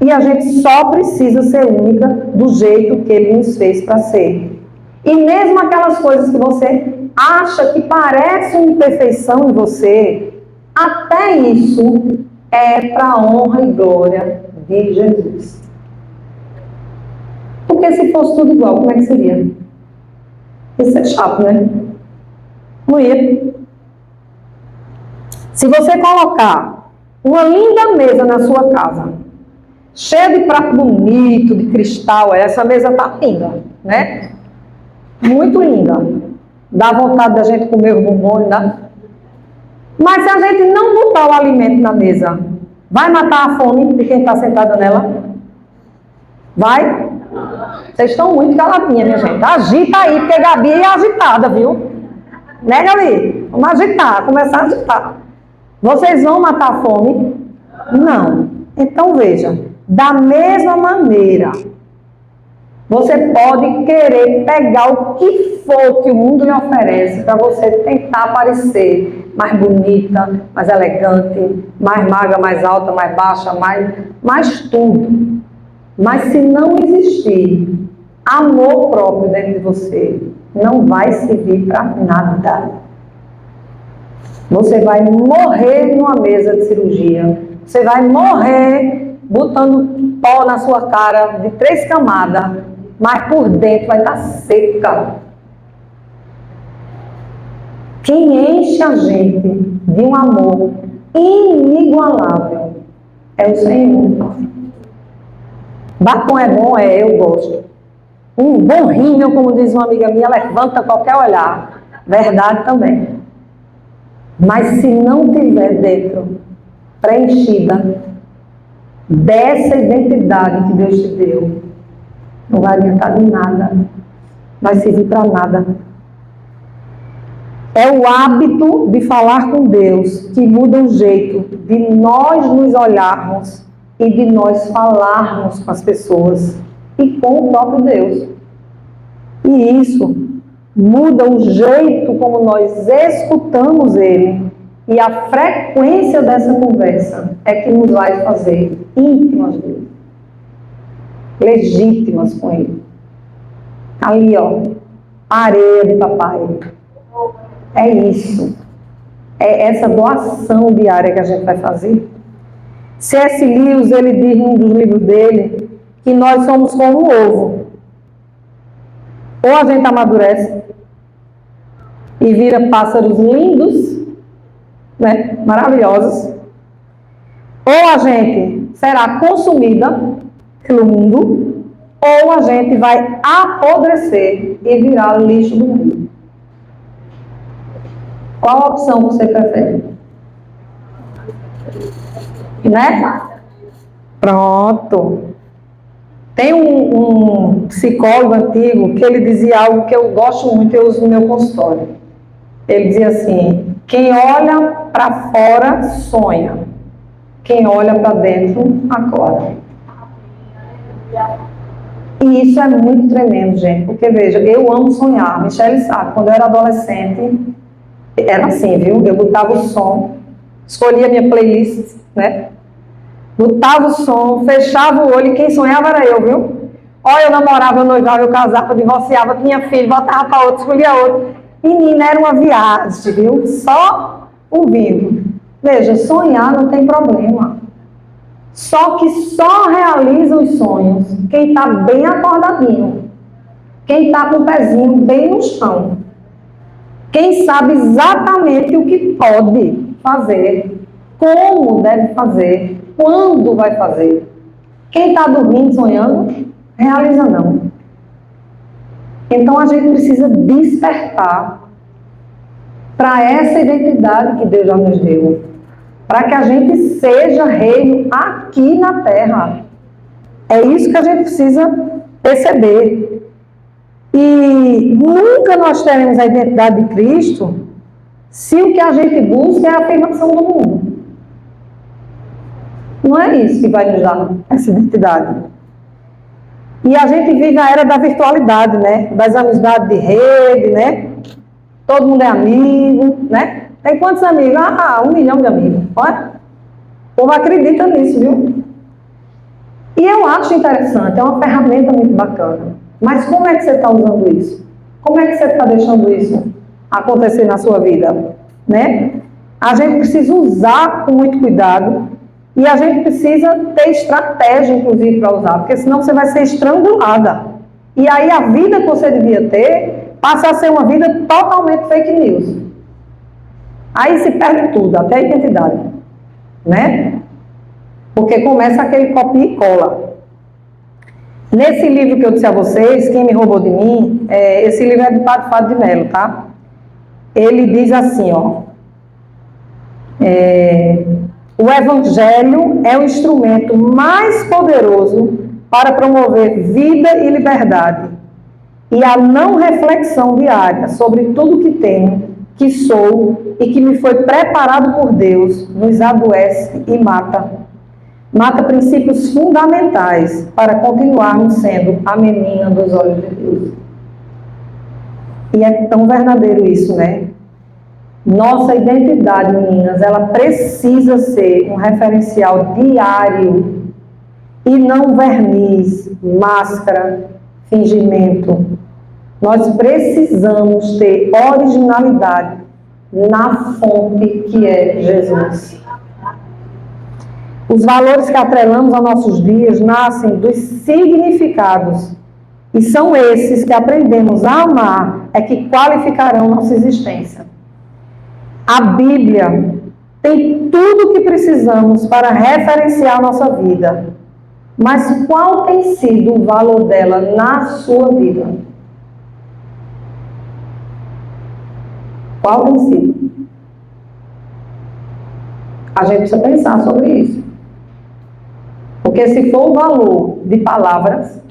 E a gente só precisa ser única do jeito que Ele nos fez para ser. E mesmo aquelas coisas que você acha que parecem imperfeição em você, até isso é para a honra e glória de Jesus. Porque se fosse tudo igual, como é que seria? Ia ser chato, né? Não ia. Se você colocar uma linda mesa na sua casa, cheia de prato bonito, de cristal, essa mesa tá linda, né? Muito linda. Dá vontade da gente comer o bombom, né? Mas se a gente não botar o alimento na mesa, vai matar a fome de quem está sentada nela? Vai? Vocês estão muito caladinhas, minha gente. Agita aí, porque Gabi é agitada, viu? Né, Gabi? Vamos agitar, começar a agitar. Vocês vão matar a fome? Não. Então veja, da mesma maneira, você pode querer pegar o que for que o mundo lhe oferece para você tentar parecer mais bonita, mais elegante, mais magra, mais alta, mais baixa, mais tudo. Mas se não existir amor próprio dentro de você, não vai servir para nada. Você vai morrer numa mesa de cirurgia. Você vai morrer botando pó na sua cara de 3 camadas, mas por dentro vai estar seca. Quem enche a gente de um amor inigualável é o Senhor. Batom é bom, eu gosto. Um bom rímel, como diz uma amiga minha, levanta qualquer olhar. verdade também. Mas se não tiver dentro, preenchida dessa identidade que Deus te deu, não vai adiantar de nada, vai servir para nada. É o hábito de falar com Deus que muda o jeito de nós nos olharmos e de nós falarmos com as pessoas e com o próprio Deus. E isso muda o jeito como nós escutamos Ele. E a frequência dessa conversa é que nos vai fazer íntimas dele, legítimas com Ele. Ali, ó, a areia de papai. É isso. É essa doação diária que a gente vai fazer. C.S. Lewis, ele diz num dos livros dele que nós somos como um ovo. Ou a gente amadurece e vira pássaros lindos, né, maravilhosos, ou a gente será consumida pelo mundo, ou a gente vai apodrecer e virar lixo do mundo. Qual a opção você prefere? Né? Pronto. Tem um psicólogo antigo que ele dizia algo que eu gosto muito, eu uso no meu consultório. Ele dizia assim: quem olha para fora sonha, quem olha para dentro acorda. E isso é muito tremendo, gente, porque veja, eu amo sonhar. Michele sabe, quando eu era adolescente, era assim, viu? Eu botava o som, escolhia minha playlist, né? Botava o som, fechava o olho e quem sonhava era eu, viu? Olha, eu namorava, eu noivava, eu casava, eu divorciava, tinha filho, voltava para outro, escolhia outro. Menina, era uma viagem, viu? Só ouvindo. Veja, sonhar não tem problema. Só que só realiza os sonhos quem está bem acordadinho. Quem está com o pezinho bem no chão. Quem sabe exatamente o que pode fazer, como deve fazer, quando vai fazer. Quem está dormindo, sonhando, realiza não. Então a gente precisa despertar para essa identidade que Deus já nos deu. Para que a gente seja reino aqui na terra. É isso que a gente precisa perceber. E nunca nós teremos a identidade de Cristo se o que a gente busca é a afirmação do mundo. Não é isso que vai nos dar essa identidade. E a gente vive a era da virtualidade, né? Das amizades de rede, né? Todo mundo é amigo, né? Tem quantos amigos? 1 milhão de amigos. Olha, o povo acredita nisso, viu? E eu acho interessante, é uma ferramenta muito bacana. Mas como é que você está usando isso? Como é que você está deixando isso acontecer na sua vida? Né? A gente precisa usar com muito cuidado e a gente precisa ter estratégia, inclusive, para usar, porque senão você vai ser estrangulada. E aí a vida que você devia ter passa a ser uma vida totalmente fake news. Aí se perde tudo, até a identidade. Né? Porque começa aquele copia e cola. Nesse livro que eu disse a vocês, Quem Me Roubou de Mim, esse livro é de Padre Fábio de Mello, tá? Ele diz assim, ó, o Evangelho é o instrumento mais poderoso para promover vida e liberdade, e a não reflexão diária sobre tudo que tenho, que sou e que me foi preparado por Deus, nos adoece e mata. Mata princípios fundamentais para continuarmos sendo a menina dos olhos de Deus. E é tão verdadeiro isso, né? Nossa identidade, meninas, ela precisa ser um referencial diário e não verniz, máscara, fingimento. Nós precisamos ter originalidade na fonte que é Jesus. Os valores que atrelamos aos nossos dias nascem dos significados. E são esses que aprendemos a amar, é que qualificarão nossa existência. A Bíblia tem tudo o que precisamos para referenciar nossa vida. Mas qual tem sido o valor dela na sua vida? Qual tem sido? A gente precisa pensar sobre isso. Porque se for o valor de palavras,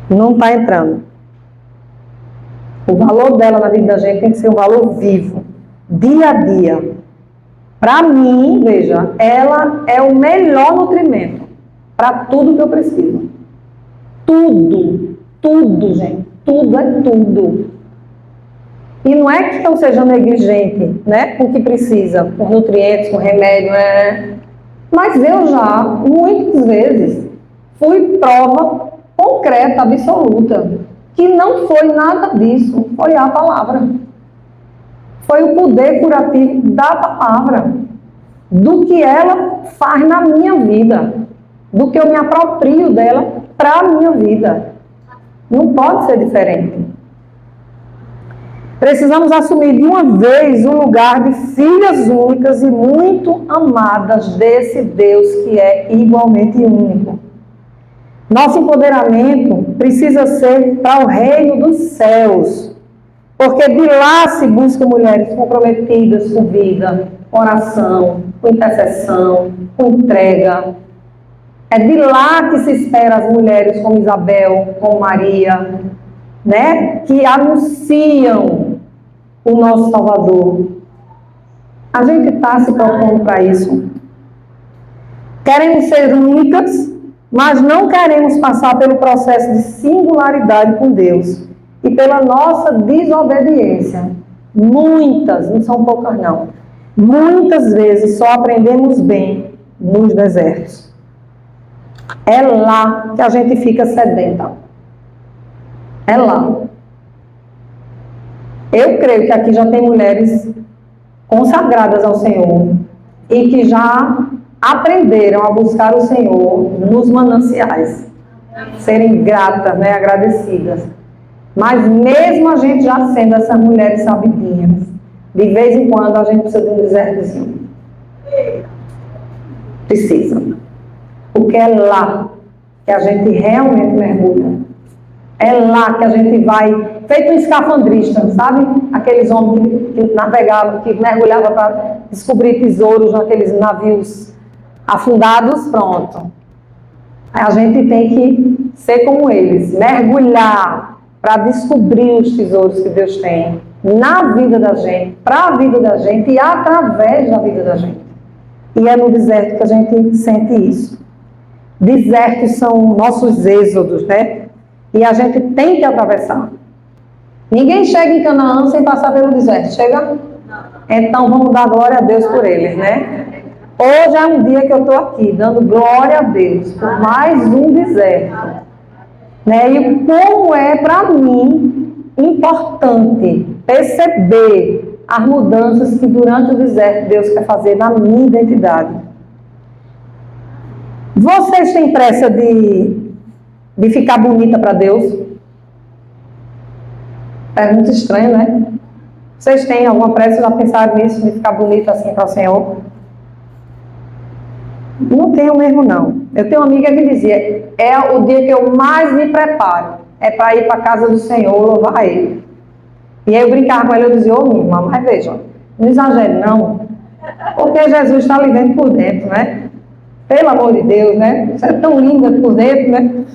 não está entrando. O valor dela na vida da gente tem que ser um valor vivo, dia a dia. Para mim, veja, ela é o melhor nutrimento para tudo que eu preciso. Tudo, tudo, gente. Tudo é tudo. E não é que eu seja negligente, né, com o que precisa, com nutrientes, com remédio, mas eu já, muitas vezes, fui prova concreta, absoluta, que não foi nada disso, foi a palavra. Foi o poder curativo da palavra, do que ela faz na minha vida, do que eu me aproprio dela para a minha vida. Não pode ser diferente. Precisamos assumir de uma vez um lugar de filhas únicas e muito amadas desse Deus que é igualmente único. Nosso empoderamento precisa ser para o reino dos céus, porque de lá se busca mulheres comprometidas com vida, oração, com intercessão, com entrega. É de lá que se espera as mulheres como Isabel, como Maria, né, que anunciam o nosso Salvador. A gente está se propondo para isso. Queremos ser únicas, mas não queremos passar pelo processo de singularidade com Deus e pela nossa desobediência. Muitas, não são poucas não, muitas vezes só aprendemos bem nos desertos. É lá que a gente fica sedenta. É lá. Eu creio que aqui já tem mulheres consagradas ao Senhor e que já aprenderam a buscar o Senhor nos mananciais, serem gratas, né, agradecidas. Mas mesmo a gente já sendo essas mulheres sabidinhas, de vez em quando a gente precisa de um desertozinho. Precisa. Porque é lá que a gente realmente mergulha. É lá que a gente vai, feito um escafandrista, sabe? Aqueles homens que navegavam, que mergulhavam para descobrir tesouros naqueles navios afundados, pronto. A gente tem que ser como eles, mergulhar para descobrir os tesouros que Deus tem na vida da gente, para a vida da gente e através da vida da gente. E é no deserto que a gente sente isso. Desertos são nossos êxodos, né? E a gente tem que atravessar. Ninguém chega em Canaã sem passar pelo deserto. Chega? Então vamos dar glória a Deus por eles, né? Hoje é um dia que eu estou aqui, dando glória a Deus por mais um deserto. Né? E como é para mim importante perceber as mudanças que durante o deserto Deus quer fazer na minha identidade. Vocês têm pressa de ficar bonita para Deus? É muito estranho, né? Vocês têm alguma pressa, já pensaram nisso, de ficar bonita assim para o Senhor? Não tenho mesmo, não. Eu tenho uma amiga que dizia, é o dia que eu mais me preparo, é para ir para a casa do Senhor, louvar a Ele. E aí eu brincava com ela, eu dizia, minha irmã, mas veja, não exagere não, porque Jesus está lhe vendo por dentro, né? Pelo amor de Deus, né? Você é tão linda por dentro, né?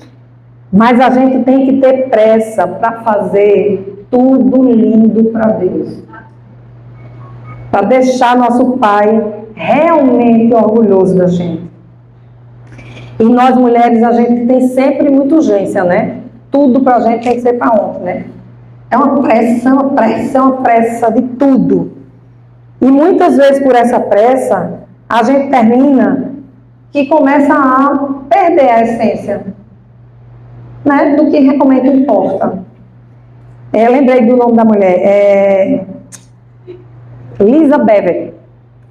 Mas a gente tem que ter pressa para fazer tudo lindo para Deus. Para deixar nosso Pai realmente orgulhoso da gente. E nós mulheres, a gente tem sempre muita urgência, né? Tudo para a gente tem que ser para ontem, né? É uma pressa, uma pressa, uma pressa de tudo. E muitas vezes por essa pressa, a gente termina que começa a perder a essência, né, do que realmente importa. Eu lembrei do nome da mulher, Lisa Beverly.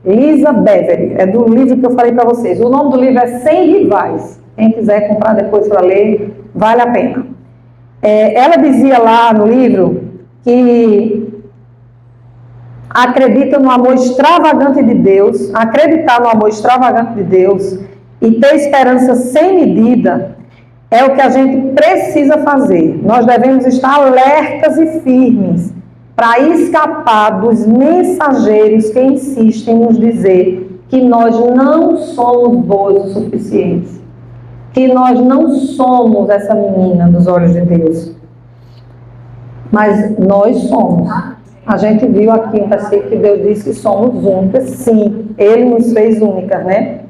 Lisa Beverly, é do livro que eu falei para vocês. O nome do livro é 100 Rivais. Quem quiser comprar depois para ler, vale a pena. Ela dizia lá no livro que acredita no amor extravagante de Deus, acreditar no amor extravagante de Deus e ter esperança sem medida é o que a gente precisa fazer. Nós devemos estar alertas e firmes para escapar dos mensageiros que insistem em nos dizer que nós não somos boas o suficiente, que nós não somos essa menina dos olhos de Deus. Mas nós somos. A gente viu aqui um versículo que Deus disse que somos únicas. Sim, Ele nos fez únicas, né?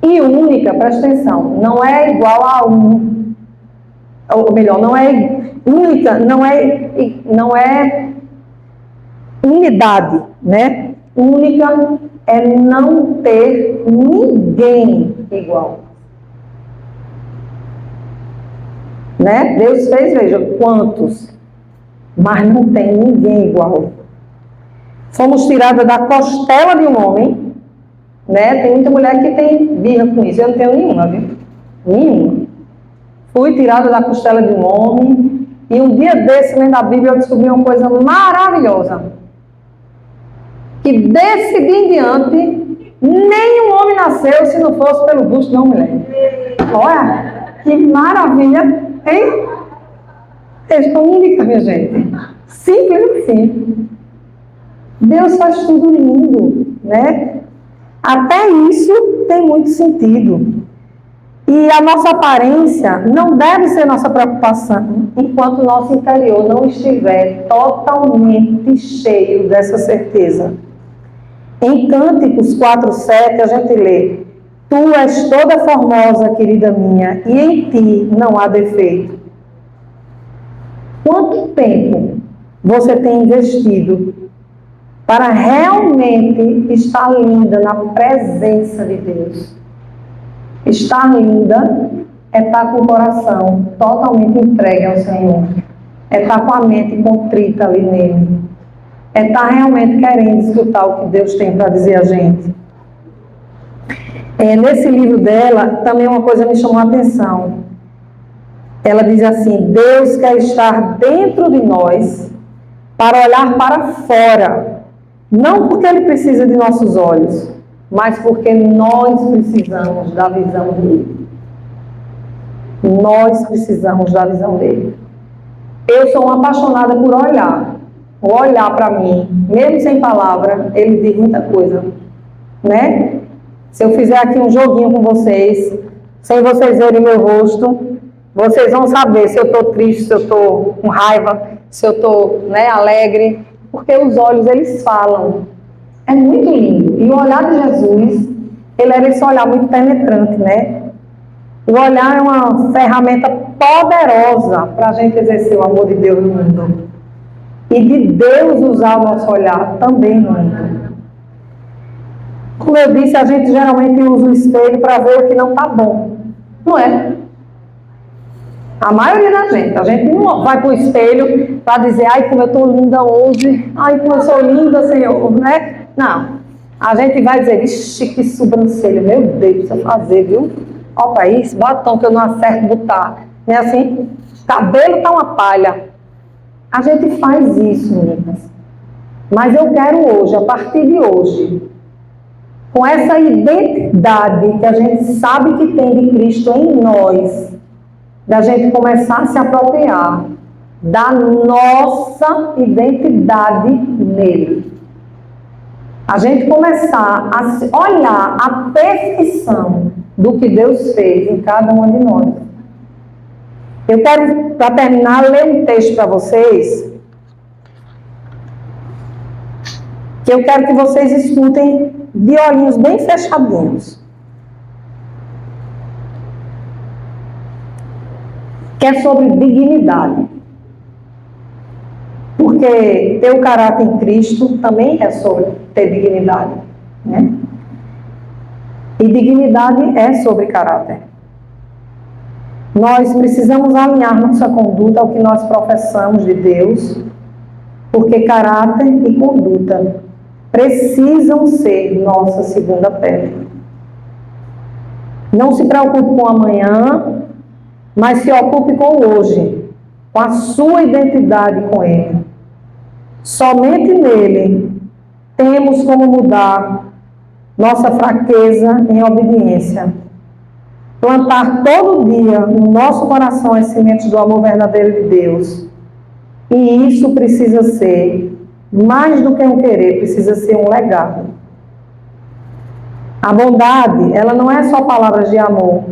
E única, presta atenção, não é igual a um. Ou melhor, não é única, não é unidade, né? Única é não ter ninguém igual. Né? Deus fez, veja, quantos, mas não tem ninguém igual. Fomos tiradas da costela de um homem, né? Tem muita mulher que tem birra com isso, eu não tenho nenhuma, viu? Nenhuma. Fui tirada da costela de um homem, e um dia desse, lendo a Bíblia, eu descobri uma coisa maravilhosa. Que desse dia em diante, nenhum homem nasceu se não fosse pelo busto de uma mulher. Olha, que maravilha, hein? Questão única, minha gente. Simples assim. Deus faz tudo lindo, né? Até isso tem muito sentido. E a nossa aparência não deve ser nossa preocupação enquanto o nosso interior não estiver totalmente cheio dessa certeza. Em Cânticos 4:7 a gente lê: Tu és toda formosa, querida minha, e em ti não há defeito. Quanto tempo você tem investido para realmente estar linda na presença de Deus? Estar linda é estar com o coração totalmente entregue ao Senhor. É estar com a mente contrita ali nele. É estar realmente querendo escutar o que Deus tem para dizer a gente. Nesse livro dela, também uma coisa me chamou a atenção. Ela diz assim: Deus quer estar dentro de nós para olhar para fora. Não porque Ele precisa de nossos olhos, mas porque nós precisamos da visão dele. Nós precisamos da visão dele. Eu sou uma apaixonada por olhar. O olhar para mim, mesmo sem palavra, ele diz muita coisa, né? Se eu fizer aqui um joguinho com vocês, sem vocês verem meu rosto, vocês vão saber se eu estou triste, se eu estou com raiva, se eu estou, né, alegre, porque os olhos, eles falam. É muito lindo. E o olhar de Jesus, ele era esse olhar muito penetrante, né? O olhar é uma ferramenta poderosa para a gente exercer o amor de Deus no mundo. E de Deus usar o nosso olhar também no mundo. Como eu disse, a gente geralmente usa o espelho para ver o que não está bom. Não é? A maioria da gente. A gente não vai para o espelho para dizer: ai, como eu estou linda hoje. Ai, como eu sou linda, Senhor, né? Não. A gente vai dizer: vixe, que sobrancelha. Meu Deus, precisa fazer, viu? Olha para isso, batom que eu não acerto botar. Não é assim? Cabelo está uma palha. A gente faz isso, meninas. Mas eu quero hoje, a partir de hoje, com essa identidade que a gente sabe que tem de Cristo em nós, da gente começar a se apropriar da nossa identidade nele. A gente começar a olhar a perfeição do que Deus fez em cada uma de nós. Eu quero, para terminar, ler um texto para vocês, que eu quero que vocês escutem de olhinhos bem fechadinhos. Que é sobre dignidade. Porque ter o caráter em Cristo também é sobre ter dignidade, né? E dignidade é sobre caráter. Nós precisamos alinhar nossa conduta ao que nós professamos de Deus, porque caráter e conduta precisam ser nossa segunda pele. Não se preocupe com amanhã, mas se ocupe com hoje, com a sua identidade com Ele. Somente nele temos como mudar nossa fraqueza em obediência. Plantar todo dia no nosso coração as sementes do amor verdadeiro de Deus. E isso precisa ser Mais do que um querer, precisa ser um legado. A bondade, ela não é só palavras de amor,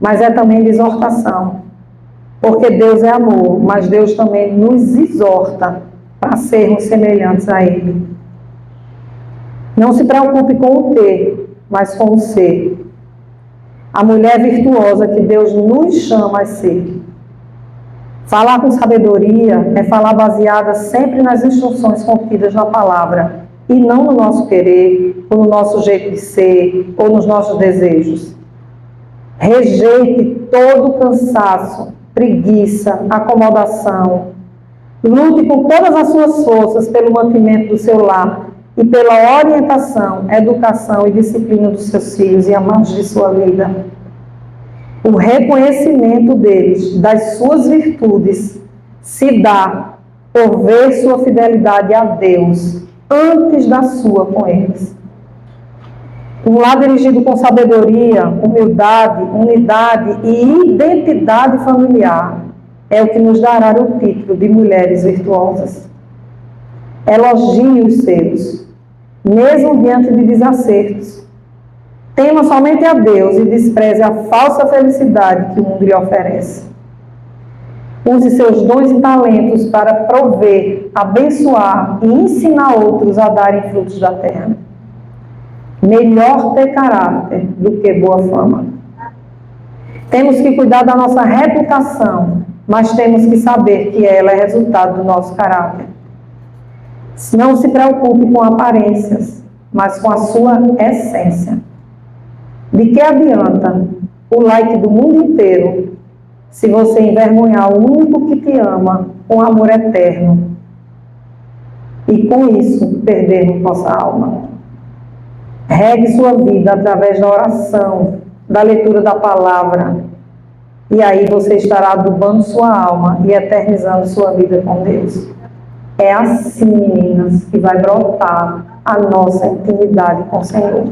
mas é também de exortação. Porque Deus é amor, mas Deus também nos exorta para sermos semelhantes a Ele. Não se preocupe com o ter, mas com o ser. A mulher virtuosa que Deus nos chama a ser. Falar com sabedoria é falar baseada sempre nas instruções contidas na palavra e não no nosso querer, ou no nosso jeito de ser, ou nos nossos desejos. Rejeite todo cansaço, preguiça, acomodação. Lute com todas as suas forças pelo mantimento do seu lar e pela orientação, educação e disciplina dos seus filhos e amados de sua vida. O reconhecimento deles, das suas virtudes, se dá por ver sua fidelidade a Deus antes da sua com eles. Um lar dirigido com sabedoria, humildade, unidade e identidade familiar é o que nos dará o título de mulheres virtuosas. Elogie os seus, mesmo diante de desacertos. Tema somente a Deus e despreze a falsa felicidade que o mundo lhe oferece. Use seus dons e talentos para prover, abençoar e ensinar outros a darem frutos da terra. Melhor ter caráter do que boa fama. Temos que cuidar da nossa reputação, mas temos que saber que ela é resultado do nosso caráter. Não se preocupe com aparências, mas com a sua essência. De que adianta o like do mundo inteiro se você envergonhar o único que te ama com amor eterno e com isso perdermos nossa alma? Regue sua vida através da oração, da leitura da palavra, e aí você estará adubando sua alma e eternizando sua vida com Deus. É assim, meninas, que vai brotar a nossa intimidade com o Senhor.